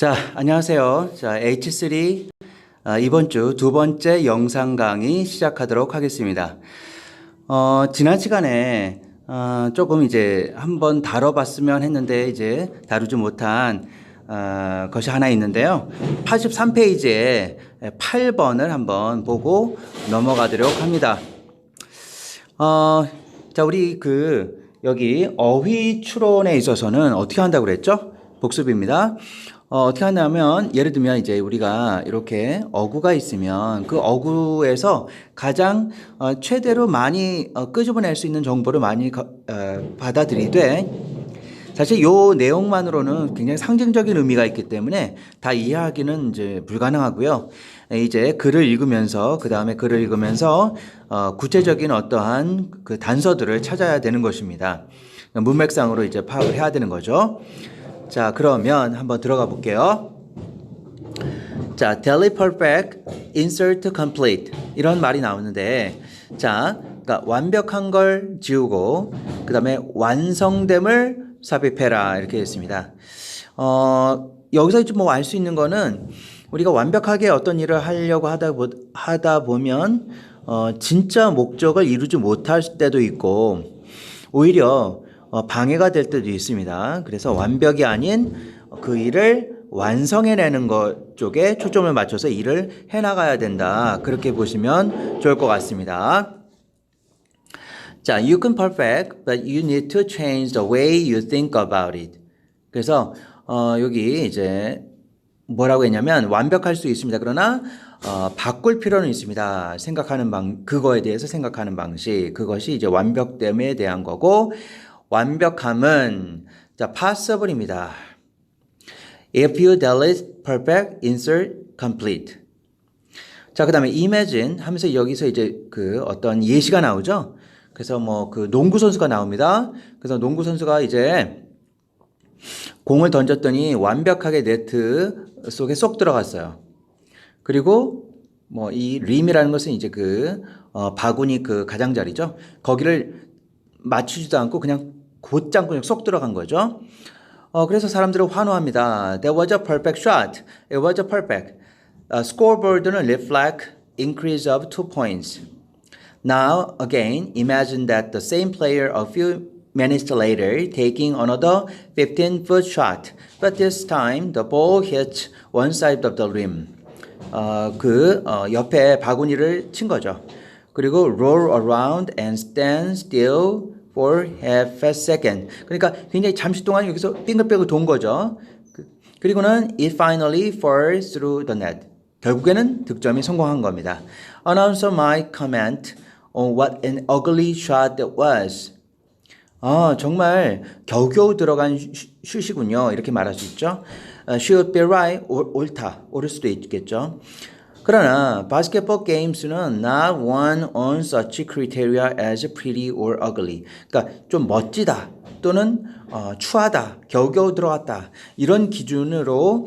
자, 안녕하세요. 자, H3 이번 주 두 번째 영상 강의 시작하도록 하겠습니다. 지난 시간에 조금 이제 한번 다뤄봤으면 했는데 이제 다루지 못한 것이 하나 있는데요. 83페이지에 8번을 한번 보고 넘어가도록 합니다. 자, 우리 여기 어휘 추론에 있어서는 어떻게 한다고 그랬죠? 복습입니다. 어떻게 하냐면, 예를 들면 이제 우리가 이렇게 어구가 있으면 그 어구에서 가장 최대로 많이 끄집어낼 수 있는 정보를 많이 받아들이되, 사실 요 내용만으로는 굉장히 상징적인 의미가 있기 때문에 다 이해하기는 이제 불가능하고요. 이제 글을 읽으면서, 그 다음에 글을 읽으면서 구체적인 어떠한 그 단서들을 찾아야 되는 것입니다. 문맥상으로 이제 파악을 해야 되는 거죠. 자, 그러면 한번 들어가 볼게요. 자, delete-perfect, insert complete 이런 말이 나오는데, 자, 그러니까 완벽한 걸 지우고 그 다음에 완성됨을 삽입해라 이렇게 했습니다. 여기서 이제 뭐 알 수 있는 거는 우리가 완벽하게 어떤 일을 하려고 하다 보면 진짜 목적을 이루지 못할 때도 있고 오히려 방해가 될 때도 있습니다. 그래서 완벽이 아닌 그 일을 완성해내는 것 쪽에 초점을 맞춰서 일을 해나가야 된다. 그렇게 보시면 좋을 것 같습니다. 자, you can perfect, but you need to change the way you think about it. 그래서 여기 이제 뭐라고 했냐면 완벽할 수 있습니다. 그러나 바꿀 필요는 있습니다. 그거에 대해서 생각하는 방식, 그것이 이제 완벽됨에 대한 거고, 완벽함은 자, possible입니다. If you delete perfect, insert complete. 자, 그다음에 imagine 하면서 여기서 이제 어떤 예시가 나오죠. 그래서 뭐 농구 선수가 나옵니다. 그래서 농구 선수가 이제 공을 던졌더니 완벽하게 네트 속에 쏙 들어갔어요. 그리고 뭐 이 림이라는 것은 이제 바구니 가장자리죠. 거기를 맞추지도 않고 그냥 곧장 그냥 쏙 들어간 거죠. 그래서 사람들은 환호합니다. That was a perfect shot. It was a perfect. Scoreboard는 reflect increase of 2 points. Now again, imagine that the same player a few minutes later taking another 15-foot shot, but this time the ball hits one side of the rim. 옆에 바구니를 친 거죠. 그리고 roll around and stand still for half a second. 그러니까 굉장히 잠시 동안 여기서 빙글빙글 돈 거죠. 그리고는 it finally falls through the net. 결국에는 득점이 성공한 겁니다. Announcer might comment on what an ugly shot that was. 정말 겨우겨우 들어간 슛이군요. 이렇게 말할 수 있죠. Should be right, 옳을 수도 있겠죠. 그러나 basketball games는 not one on such criteria as pretty or ugly. 그러니까 좀 멋지다 또는 추하다, 겨우겨우 들어갔다 이런 기준으로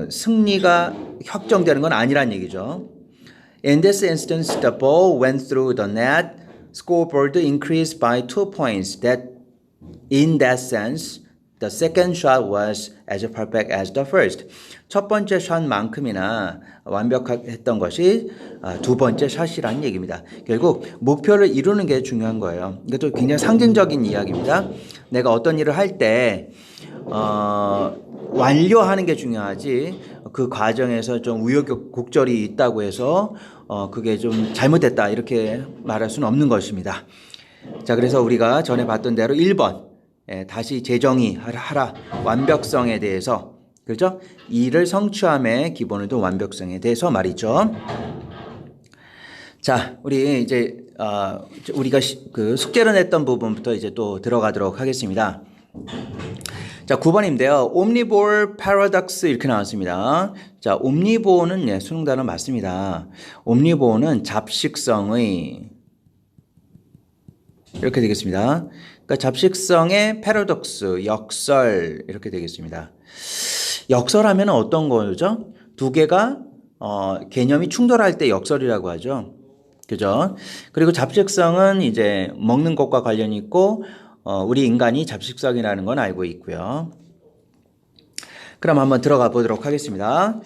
승리가 확정되는 건 아니란 얘기죠. In this instance, the ball went through the net. Scoreboard increased by 2 points. In that sense, the second shot was as perfect as the first. 첫 번째 샷만큼이나 완벽했던 것이 두 번째 샷이라는 얘기입니다. 결국 목표를 이루는 게 중요한 거예요. 이것도 굉장히 상징적인 이야기입니다. 내가 어떤 일을 할 때 완료하는 게 중요하지 그 과정에서 좀 우여곡절이 있다고 해서 그게 좀 잘못됐다 이렇게 말할 수는 없는 것입니다. 자, 그래서 우리가 전에 봤던 대로 1번 다시 재정의하라. 완벽성에 대해서, 그렇죠? 일을 성취함의 기본을 둔 완벽성에 대해서 말이죠. 자, 우리 이제 우리가 숙제로 냈던 부분부터 이제 또 들어가도록 하겠습니다. 자, 9번인데요. 옴니보어 패러독스 이렇게 나왔습니다. 자, 옴니보어는 수능 단어 맞습니다. 옴니보어는 잡식성의 이렇게 되겠습니다. 그러니까 잡식성의 패러독스, 역설 이렇게 되겠습니다. 역설하면 어떤 거죠? 두 개가 개념이 충돌할 때 역설이라고 하죠. 그죠? 그리고 잡식성은 이제 먹는 것과 관련이 있고 우리 인간이 잡식성이라는 건 알고 있고요. 그럼 한번 들어가 보도록 하겠습니다.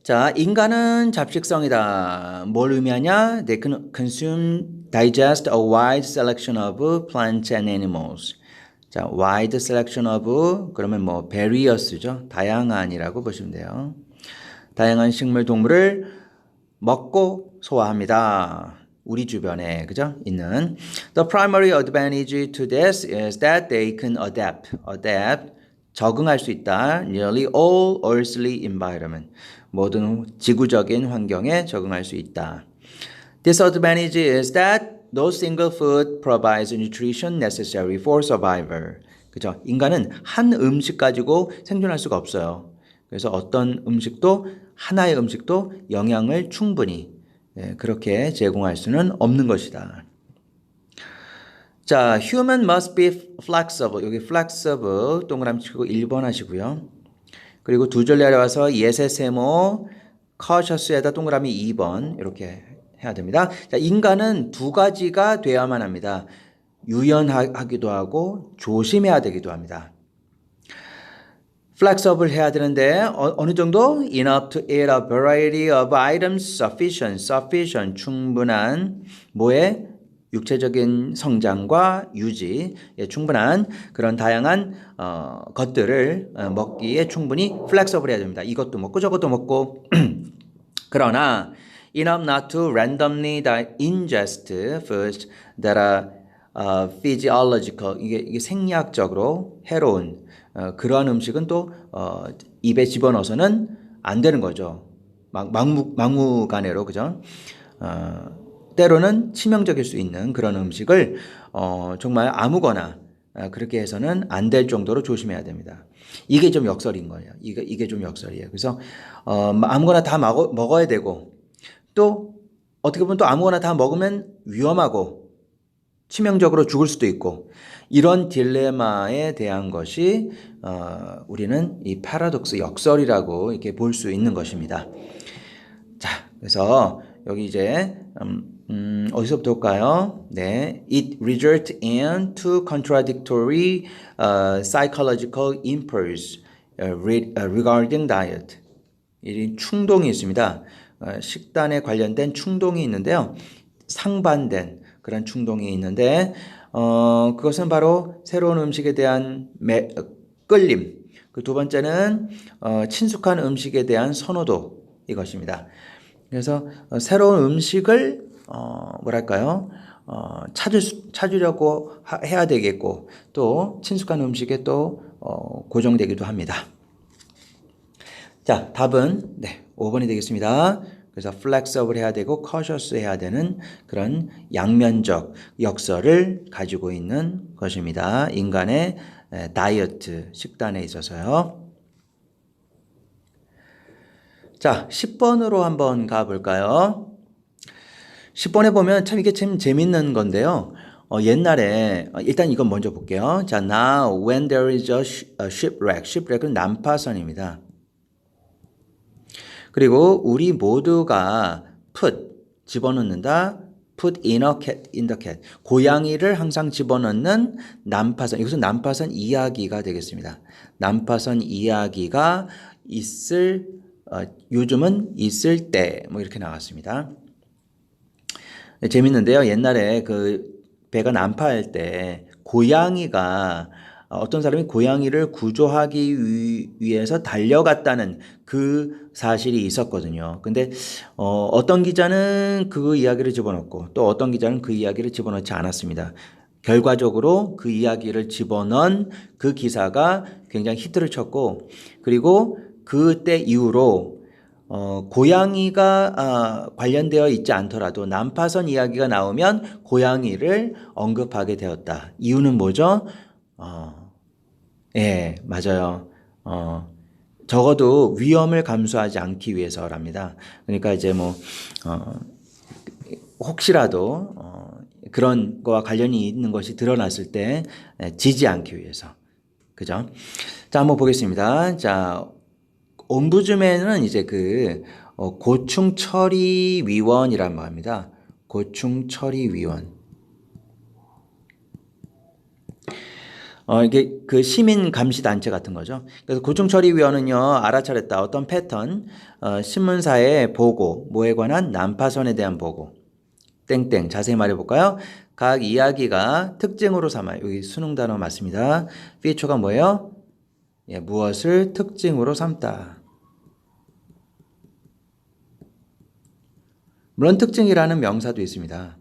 자, 인간은 잡식성이다. 뭘 의미하냐? They can consume, digest a wide selection of plants and animals. 자, wide selection of 그러면 뭐 various죠. 다양한이라고 보시면 돼요. 다양한 식물 동물을 먹고 소화합니다. 우리 주변에 그죠? 있는 The primary advantage to this is that they can adapt. 적응할 수 있다. Nearly all earthly environment. 모든 지구적인 환경에 적응할 수 있다. Disadvantage is that no single food provides nutrition necessary for survival. 그죠? 인간은 한 음식 가지고 생존할 수가 없어요. 그래서 어떤 음식도 하나의 음식도 영양을 충분히 그렇게 제공할 수는 없는 것이다. 자, human must be flexible. 여기 flexible 동그라미 치고 1번 하시고요. 그리고 두 줄 내려와서 예세세모 cautious에다 동그라미 2번 이렇게 해야 됩니다. 자, 인간은 두 가지가 돼야만 합니다. 유연하기도 하고 조심해야 되기도 합니다. flexible 해야 되는데 어느 정도? enough to eat a variety of items, sufficient 충분한 뭐에 육체적인 성장과 유지, 충분한 그런 다양한 것들을 먹기에 충분히 플렉서블 해야 됩니다. 이것도 먹고 저것도 먹고 그러나 enough not to randomly ingest foods that are physiological 이게 생리학적으로 해로운 그러한 음식은 또 입에 집어넣어서는 안 되는 거죠. 막무가내로 그죠? 때로는 치명적일 수 있는 그런 음식을 정말 아무거나 그렇게 해서는 안 될 정도로 조심해야 됩니다. 이게 좀 역설인 거예요. 이게 좀 역설이에요. 그래서 아무거나 다 먹어야 되고 또 어떻게 보면 또 아무거나 다 먹으면 위험하고 치명적으로 죽을 수도 있고 이런 딜레마에 대한 것이 우리는 이 패러독스 역설이라고 이렇게 볼 수 있는 것입니다. 자, 그래서 여기 이제 어디서부터 볼까요? 네, it results in two contradictory psychological impulses regarding diet. 이 충동이 있습니다. 식단에 관련된 충동이 있는데요. 상반된 그런 충동이 있는데 그것은 바로 새로운 음식에 대한 끌림. 그 두 번째는 친숙한 음식에 대한 선호도 이것입니다. 그래서 새로운 음식을 뭐랄까요? 찾으려고 해야 되겠고 또 친숙한 음식에 또 고정되기도 합니다. 자, 답은 네, 5번이 되겠습니다. 그래서 flexible 해야 되고 cautious 해야 되는 그런 양면적 역설을 가지고 있는 것입니다. 인간의 다이어트, 식단에 있어서요. 자, 10번으로 한번 가볼까요? 10번에 보면 참 이게 참 재밌는 건데요. 옛날에 일단 이건 먼저 볼게요. 자, now when there is a shipwreck. shipwreck은 난파선입니다. 그리고 우리 모두가 put 집어넣는다. put in the cat. 고양이를 항상 집어넣는 난파선. 이것은 난파선 이야기가 되겠습니다. 난파선 이야기가 있을 요즘은 있을 때 뭐 이렇게 나왔습니다. 네, 재밌는데요. 옛날에 그 배가 난파할 때 고양이가 어떤 사람이 고양이를 구조하기 위해서 달려갔다는 그 사실이 있었거든요. 근데 어떤 기자는 그 이야기를 집어넣고 또 어떤 기자는 그 이야기를 집어넣지 않았습니다. 결과적으로 그 이야기를 집어넣은 그 기사가 굉장히 히트를 쳤고 그리고 그때 이후로 고양이가 관련되어 있지 않더라도 난파선 이야기가 나오면 고양이를 언급하게 되었다. 이유는 뭐죠? 예, 맞아요. 적어도 위험을 감수하지 않기 위해서랍니다. 그러니까 이제 뭐 혹시라도 그런 거와 관련이 있는 것이 드러났을 때 지지 않기 위해서. 그죠? 자, 한번 보겠습니다. 자, 옴부즈맨은 이제 그 고충처리위원이란 말입니다. 고충처리위원. 이게 그 시민 감시 단체 같은 거죠. 그래서 고충처리위원은요, 알아차렸다. 어떤 패턴, 신문사의 보고, 뭐에 관한 난파선에 대한 보고. 땡땡. 자세히 말해볼까요? 각 이야기가 특징으로 삼아요. 여기 수능 단어 맞습니다. feature가 뭐예요? 예, 무엇을 특징으로 삼다. 물론 특징이라는 명사도 있습니다.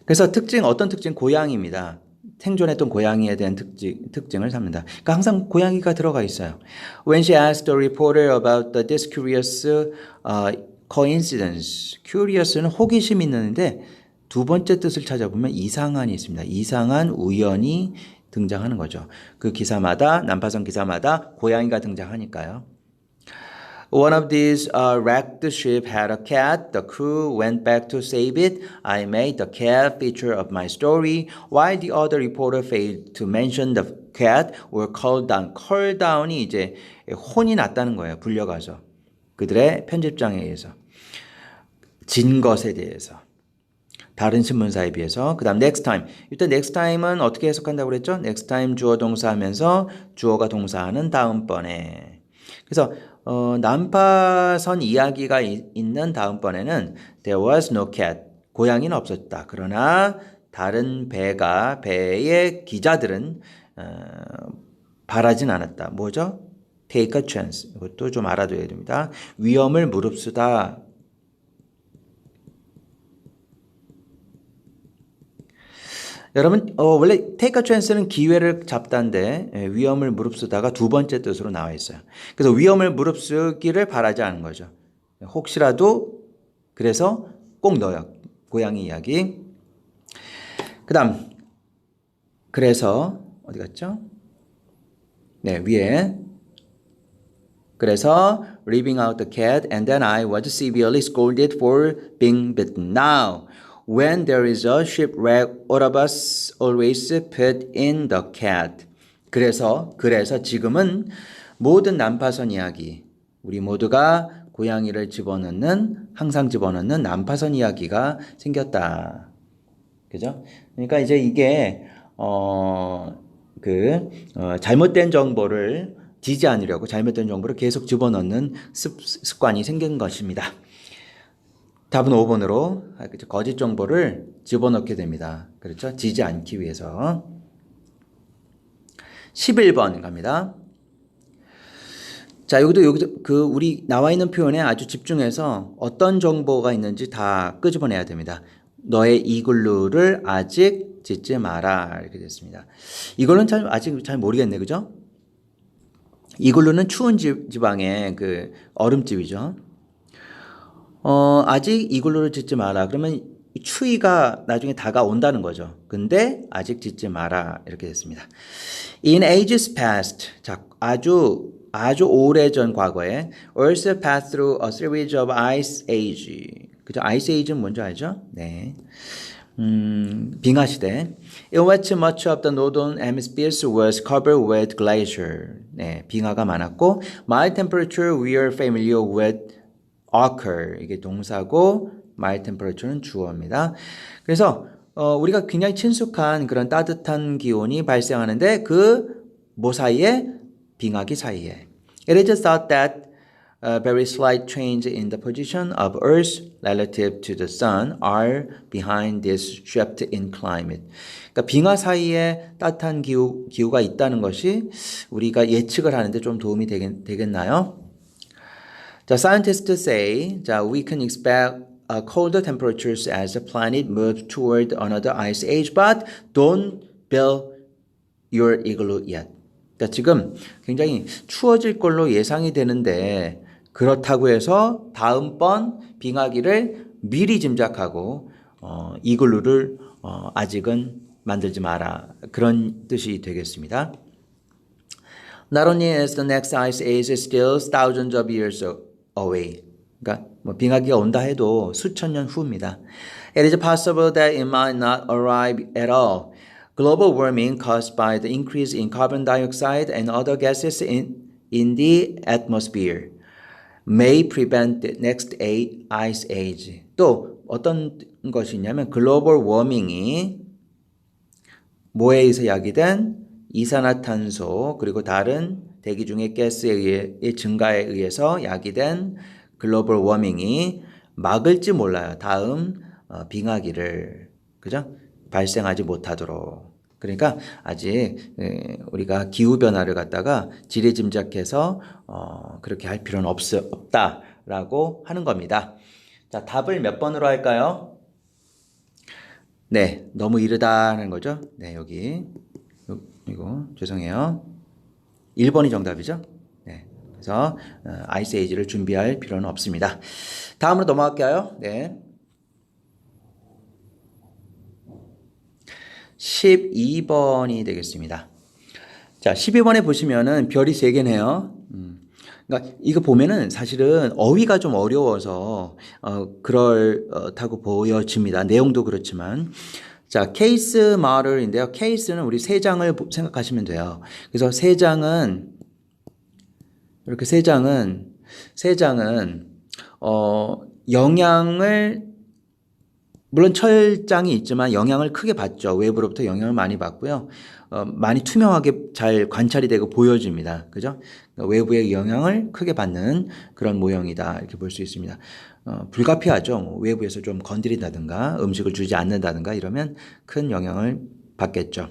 그래서 어떤 특징? 고양이입니다. 생존했던 고양이에 대한 특징을 삼는다. 그러니까 항상 고양이가 들어가 있어요. When she asked the reporter about this curious coincidence. curious는 호기심 있는데 두 번째 뜻을 찾아보면 이상한이 있습니다. 이상한 우연이 등장하는 거죠. 그 기사마다, 난파선 기사마다 고양이가 등장하니까요. One of these wrecked ship had a cat. The crew went back to save it. I made the cat feature of my story, while the other reporter failed to mention the cat or called down. call down이 이제 혼이 났다는 거예요. 불려가서. 그들의 편집장에 의해서. 진 것에 대해서. 다른 신문사에 비해서. 그 다음 next time. 일단 next time은 어떻게 해석한다고 그랬죠? next time 주어 동사하면서 주어가 동사하는 다음번에. 그래서 난파선 이야기가 있는 다음번에는 there was no cat. 고양이는 없었다. 그러나 다른 배의 기자들은 바라진 않았다. 뭐죠? take a chance. 이것도 좀 알아둬야 됩니다. 위험을 무릅쓰다. 여러분 원래 take a chance는 기회를 잡다인데 위험을 무릅쓰다가 두 번째 뜻으로 나와 있어요. 그래서 위험을 무릅쓰기를 바라지 않은 거죠. 혹시라도 그래서 꼭 넣어요. 고양이 이야기. 그 다음 그래서 어디 갔죠? 네, 위에 그래서 leaving out the cat and then I was severely scolded for being bitten. Now when there is a shipwreck, all of us always put in the cat. 그래서 지금은 모든 난파선 이야기, 우리 모두가 고양이를 항상 집어넣는 난파선 이야기가 생겼다. 그죠? 그러니까 이제 이게, 잘못된 정보를 지지 않으려고 잘못된 정보를 계속 집어넣는 습관이 생긴 것입니다. 답은 5번으로 거짓 정보를 집어넣게 됩니다. 그렇죠? 지지 않기 위해서. 11번 갑니다. 자, 여기도 우리 나와 있는 표현에 아주 집중해서 어떤 정보가 있는지 다 끄집어내야 됩니다. 너의 이글루를 아직 짓지 마라. 이렇게 됐습니다. 이거는 아직 잘 모르겠네. 그죠? 이글루는 추운 지방의 그 얼음집이죠. 아직 이글루를 짓지 마라. 그러면 추위가 나중에 다가온다는 거죠. 근데 아직 짓지 마라. 이렇게 됐습니다. In ages past, 자, 아주 오래전 과거에 Earth passed through a series of ice age. 그죠? ice age는 뭔지 알죠? 네. 빙하 시대. In which much of the northern hemisphere was covered with glacier. 네, 빙하가 많았고, mild temperature we are familiar with occur. 이게 동사고 mild temperature는 주어입니다. 그래서 우리가 굉장히 친숙한 그런 따뜻한 기온이 발생하는데 그 뭐 사이에? 빙하기 사이에. It is thought that a very slight change in the position of Earth relative to the Sun are behind this shift in climate. 그러니까 빙하 사이에 따뜻한 기후가 있다는 것이 우리가 예측을 하는데 좀 도움이 되겠나요? 자, scientists say, 자, we can expect colder temperatures as the planet moves toward another ice age, but don't build your igloo yet. 그러니까 지금 굉장히 추워질 걸로 예상이 되는데 그렇다고 해서 다음번 빙하기를 미리 짐작하고 이글루를 아직은 만들지 마라. 그런 뜻이 되겠습니다. Not only is the next ice age still thousands of years away. 그러니까 빙하기가 온다 해도 수천 년 후입니다. It is possible that it might not arrive at all. Global warming caused by the increase in carbon dioxide and other gases in the atmosphere may prevent the next ice age. 또 어떤 것이 있냐면 글로벌 워밍이 뭐에 의해서 야기된 이산화탄소 그리고 다른 대기 중의 가스의 증가에 의해서 야기된 글로벌 워밍이 막을지 몰라요. 다음 빙하기를 그죠? 발생하지 못하도록. 그러니까 아직 우리가 기후 변화를 갖다가 지레짐작해서 그렇게 할 필요는 없다라고 하는 겁니다. 자, 답을 몇 번으로 할까요? 네, 너무 이르다는 거죠. 네, 여기 이거 죄송해요. 1번이 정답이죠. 네, 그래서 아이스 에이지를 준비할 필요는 없습니다. 다음으로 넘어갈까요? 네. 12번이 되겠습니다. 자, 12번에 보시면은 별이 3개네요. 그러니까 이거 보면은 사실은 어휘가 좀 어려워서 그렇다고 보여집니다. 내용도 그렇지만. 자, 케이스 마를인데요. 케이스는 우리 3장을 생각하시면 돼요. 그래서 3장은 이렇게 3장은 영향을 물론 철장이 있지만 영향을 크게 받죠. 외부로부터 영향을 많이 받고요. 많이 투명하게 잘 관찰이 되고 보여집니다. 그죠? 외부의 영향을 크게 받는 그런 모형이다. 이렇게 볼 수 있습니다. 불가피하죠. 뭐 외부에서 좀 건드린다든가 음식을 주지 않는다든가 이러면 큰 영향을 받겠죠.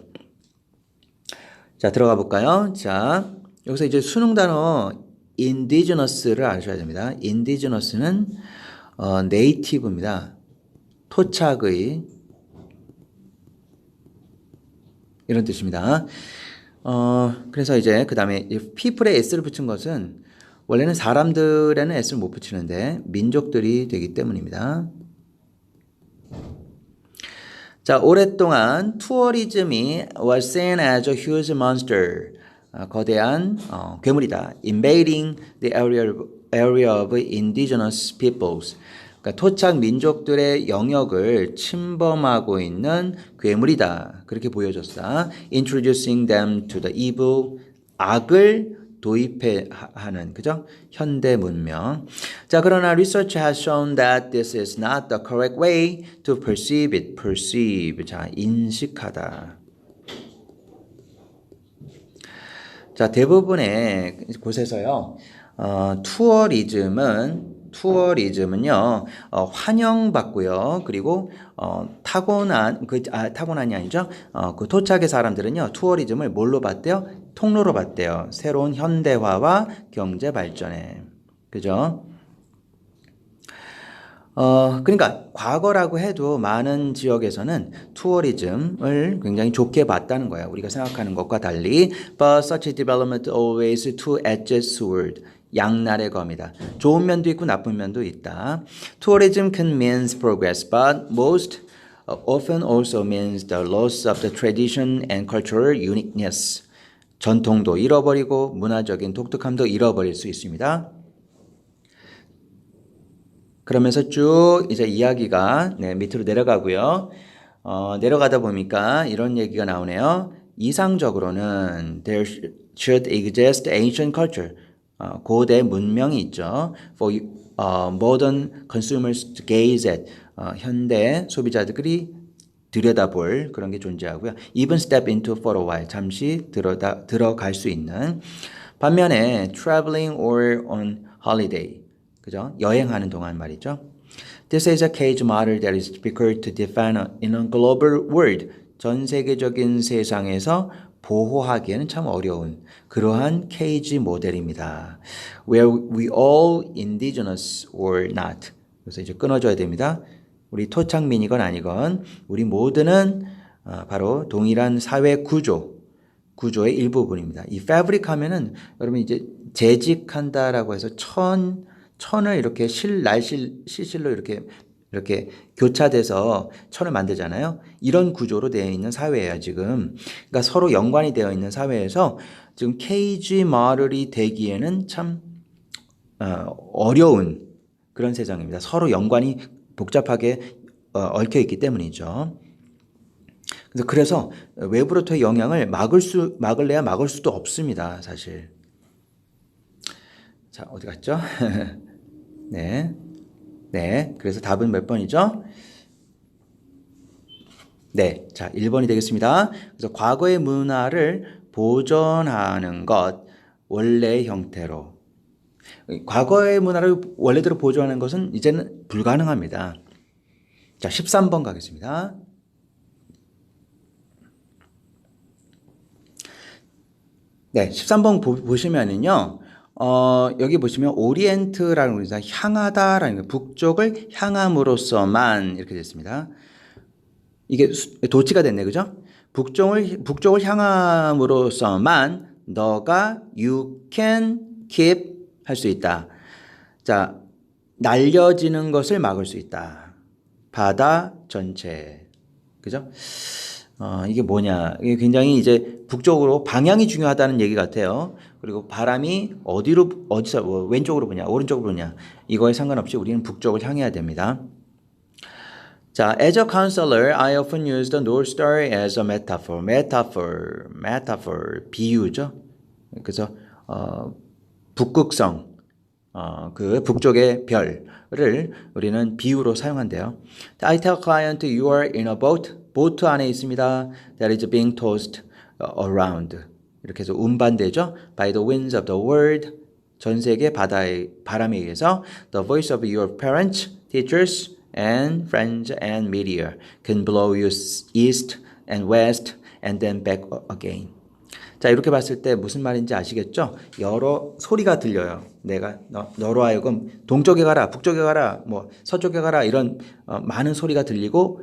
자, 들어가 볼까요? 자, 여기서 이제 수능 단어 indigenous를 아셔야 됩니다. indigenous는 native입니다. 토착의 이런 뜻입니다. 그래서 이제 그 다음에 people에 s를 붙인 것은 원래는 사람들에는 s를 못 붙이는데 민족들이 되기 때문입니다. 자, 오랫동안 투어리즘이 was seen as a huge monster. 거대한 괴물이다. Invading the area of indigenous peoples. 그러니까 토착 민족들의 영역을 침범하고 있는 괴물이다. 그렇게 보여줬다. Introducing them to the evil. 악을 도입하는 그죠? 현대 문명. 자, 그러나 research has shown that this is not the correct way to perceive it. perceive. 자, 인식하다. 자, 대부분의 곳에서요. 투어리즘은요, 환영받고요. 그리고, 타고난이 아니죠. 그 토착의 사람들은요, 투어리즘을 뭘로 봤대요? 통로로 봤대요. 새로운 현대화와 경제 발전에. 그죠? 그러니까 과거라고 해도 많은 지역에서는 투어리즘을 굉장히 좋게 봤다는 거예요. 우리가 생각하는 것과 달리. But such a development always two-edged sword. 양날의 검이다. 좋은 면도 있고 나쁜 면도 있다. Tourism can mean progress, but most often also means the loss of the tradition and cultural uniqueness. 전통도 잃어버리고 문화적인 독특함도 잃어버릴 수 있습니다. 그러면서 쭉 이제 이야기가 밑으로 내려가고요. 내려가다 보니까 이런 얘기가 나오네요. 이상적으로는 there should exist ancient culture. 고대 문명이 있죠. For modern consumers to gaze at. 현대 소비자들이 들여다볼 그런 게 존재하고요. Even step into for a while. 잠시 들어갈 수 있는. 반면에 traveling or on holiday. 그죠? 여행하는 동안 말이죠. This is a cage model that is difficult to define in a global world. 전 세계적인 세상에서 보호하기에는 참 어려운 그러한 케이지 모델입니다. Where we all indigenous or not. 그래서 이제 끊어줘야 됩니다. 우리 토착민이건 아니건 우리 모두는 바로 동일한 사회 구조의 일부분입니다. 이 fabric 하면은 여러분 이제 재직한다라고 해서 천을 이렇게 실실로 이렇게 교차돼서 천을 만들잖아요. 이런 구조로 되어 있는 사회예요, 지금. 그러니까 서로 연관이 되어 있는 사회에서 지금 케이지 마을이 되기에는 참 어려운 그런 세상입니다. 서로 연관이 복잡하게 얽혀 있기 때문이죠. 그래서 외부로부터의 영향을 막을래야 막을 수도 없습니다, 사실. 자, 어디 갔죠? 네. 그래서 답은 몇 번이죠? 네, 자, 1번이 되겠습니다. 그래서 과거의 문화를 보존하는 것, 원래 형태로. 과거의 문화를 원래대로 보존하는 것은 이제는 불가능합니다. 자, 13번 가겠습니다. 네, 13번 보시면은요, 여기 보시면 오리엔트라는 것이 향하다라는 거, 북쪽을 향함으로써만 이렇게 됐습니다. 이게 도치가 됐네, 그죠? 북쪽을 향함으로써만 너가 you can keep 할 수 있다. 자, 날려지는 것을 막을 수 있다. 바다 전체. 그죠? 이게 뭐냐. 이게 굉장히 이제 북쪽으로 방향이 중요하다는 얘기 같아요. 그리고 바람이 어디서, 왼쪽으로 부냐, 오른쪽으로 부냐. 이거에 상관없이 우리는 북쪽을 향해야 됩니다. 자, as a counselor, I often use the North Star as a metaphor. metaphor, 비유죠. 그래서, 북극성, 그 북쪽의 별을 우리는 비유로 사용한대요. I tell client you are in a boat. 보트 안에 있습니다. That is being tossed around. 이렇게 해서 운반되죠. By the winds of the world. 전 세계 바다의 바람에 의해서 the voice of your parents, teachers, and friends and media can blow you east and west and then back again. 자, 이렇게 봤을 때 무슨 말인지 아시겠죠? 여러 소리가 들려요. 내가 너로 하여금 동쪽에 가라, 북쪽에 가라, 뭐 서쪽에 가라 이런 많은 소리가 들리고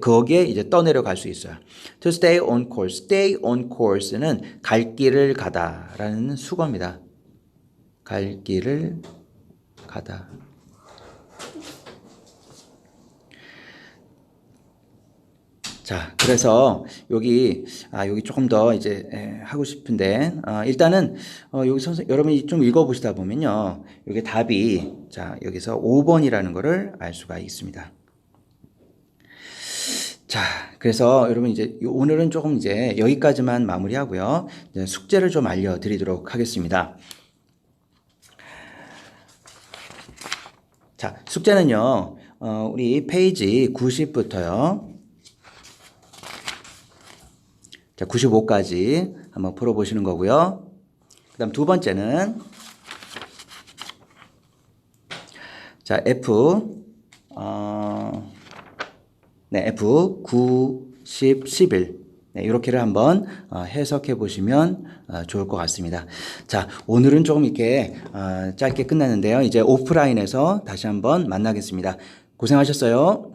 거기에 이제 떠내려 갈 수 있어요. To stay on course. stay on course는 갈 길을 가다라는 수거입니다. 갈 길을 가다. 자, 그래서 여기 조금 더 이제 하고 싶은데, 일단은, 여기 여러분이 좀 읽어보시다 보면요. 여기 답이, 자, 여기서 5번이라는 거를 알 수가 있습니다. 자, 그래서 여러분 이제 오늘은 조금 이제 여기까지만 마무리하고요. 이제 숙제를 좀 알려드리도록 하겠습니다. 자, 숙제는요, 우리 페이지 90부터요. 자, 95까지 한번 풀어보시는 거고요. 그 다음 두 번째는, 자, F 90, 11. 네, 이렇게를 한번 해석해 보시면 좋을 것 같습니다. 자, 오늘은 조금 이렇게 짧게 끝났는데요. 이제 오프라인에서 다시 한번 만나겠습니다. 고생하셨어요.